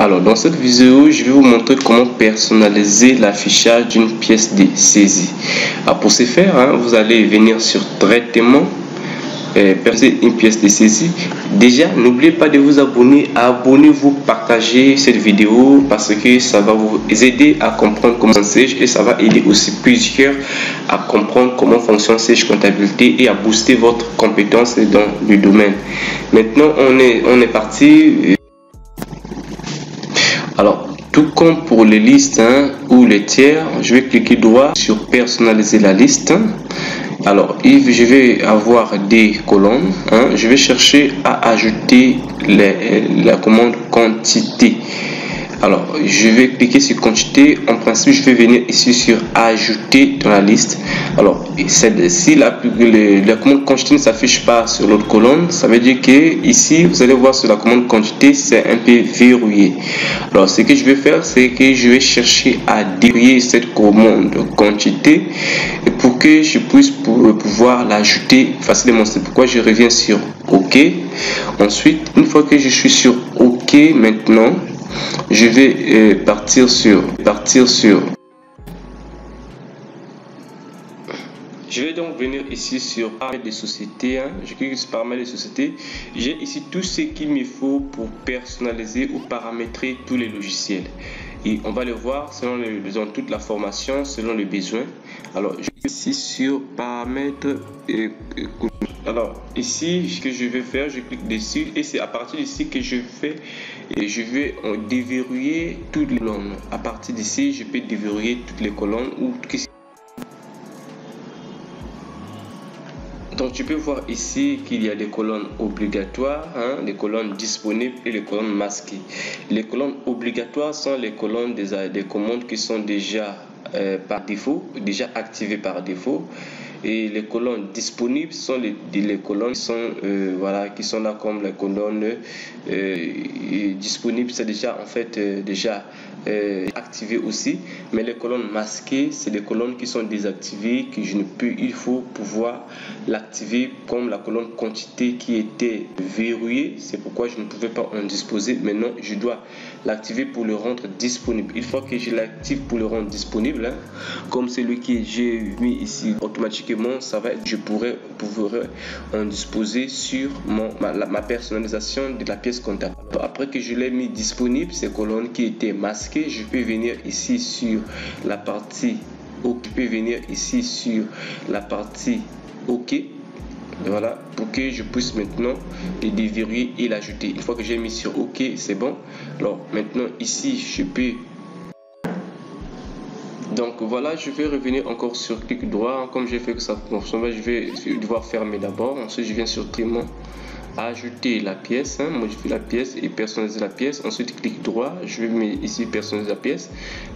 Alors dans cette vidéo, je vais vous montrer comment personnaliser l'affichage d'une pièce de saisie. Alors pour ce faire, vous allez venir sur traitement, personnaliser une pièce de saisie. Déjà, n'oubliez pas de vous abonner, abonnez-vous, partagez cette vidéo parce que ça va vous aider à comprendre comment Sage et ça va aider aussi plusieurs à comprendre comment fonctionne Sage Comptabilité et à booster votre compétence dans le domaine. Maintenant, on est parti. Alors, tout comme pour les listes ou les tiers, je vais cliquer droit sur personnaliser la liste. Alors, je vais avoir des colonnes. Je vais chercher à ajouter la commande quantité. Alors, je vais cliquer sur quantité. En principe, je vais venir ici sur ajouter dans la liste. Alors, si la commande quantité ne s'affiche pas sur l'autre colonne, ça veut dire que ici, vous allez voir sur la commande quantité, c'est un peu verrouillé. Alors, ce que je vais faire, c'est que je vais chercher à déverrouiller cette commande quantité pour que je puisse pouvoir l'ajouter facilement. C'est pourquoi je reviens sur OK. Ensuite, une fois que je suis sur OK, maintenant, je vais partir sur. Je vais donc venir ici sur paramètres des sociétés. Je clique sur paramètres des sociétés. J'ai ici tout ce qu'il me faut pour personnaliser ou paramétrer tous les logiciels. Et on va le voir selon les besoins, toute la formation, selon les besoins. Alors, je vais ici sur paramètres. Alors, ici, ce que je vais faire, je clique dessus et c'est à partir d'ici que je fais et je vais déverrouiller toutes les colonnes. À partir d'ici, je peux déverrouiller toutes les colonnes ou donc tu peux voir ici qu'il y a des colonnes obligatoires, les colonnes disponibles et les colonnes masquées. Les colonnes obligatoires sont les colonnes des commandes qui sont déjà par défaut, déjà activées par défaut. Et les colonnes disponibles sont les colonnes qui sont là comme les colonnes disponibles, c'est déjà en fait activé aussi, mais les colonnes masquées c'est des colonnes qui sont désactivées que il faut pouvoir l'activer, comme la colonne quantité qui était verrouillée, c'est pourquoi je ne pouvais pas en disposer. Maintenant je dois l'activer pour le rendre disponible. Une fois que je l'active pour le rendre disponible, comme celui que j'ai mis ici automatiquement, ça va être, je pourrais en disposer sur ma personnalisation de la pièce comptable. Après que je l'ai mis disponible, ces colonnes qui étaient masquées, je peux venir ici sur la partie OK. Je peux venir ici sur la partie OK. Voilà, pour que je puisse maintenant les déverrouiller et l'ajouter. Une fois que j'ai mis sur OK, c'est bon. Alors maintenant ici, je peux. Donc voilà, je vais revenir encore sur clic droit. Comme j'ai fait que ça fonctionne, je vais devoir fermer d'abord. Ensuite, je viens sur traitement, ajouter la pièce, modifier la pièce et personnaliser la pièce. Ensuite, clic droit, je vais mettre ici personnaliser la pièce.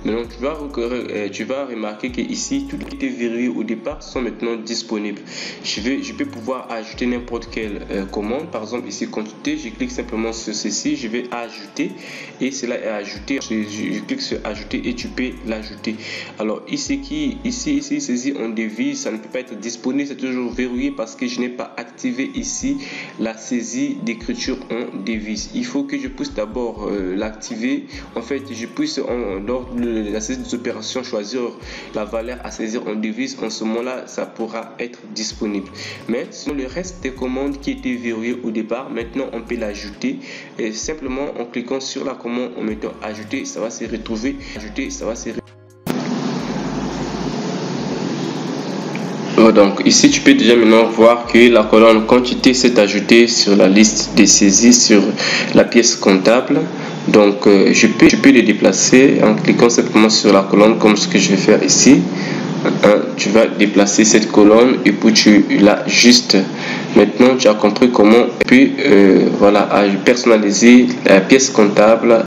Maintenant, tu vas remarquer que ici, tout qui était verrouillé au départ sont maintenant disponibles. Je peux pouvoir ajouter n'importe quelle commande. Par exemple, ici, quantité, je clique simplement sur ceci, je vais ajouter et cela est ajouté. Je clique sur ajouter et tu peux l'ajouter. Alors, ici, saisie en devise, ça ne peut pas être disponible, c'est toujours verrouillé parce que je n'ai pas activé ici la saisie d'écriture en devise. Il faut que je puisse d'abord l'activer. En fait, je puisse lors de la saisie des opérations choisir la valeur à saisir en devise. En ce moment-là, ça pourra être disponible. Mais sinon, le reste des commandes qui étaient verrouillées au départ, maintenant on peut l'ajouter et simplement en cliquant sur la commande en mettant ajouter, ça va se retrouver. Ajouter, ça va se retrouver. Donc ici tu peux déjà maintenant voir que la colonne quantité s'est ajoutée sur la liste des saisies sur la pièce comptable. Donc je peux les déplacer en cliquant simplement sur la colonne comme ce que je vais faire ici. Tu vas déplacer cette colonne et puis tu l'ajustes. Maintenant tu as compris comment personnaliser la pièce comptable.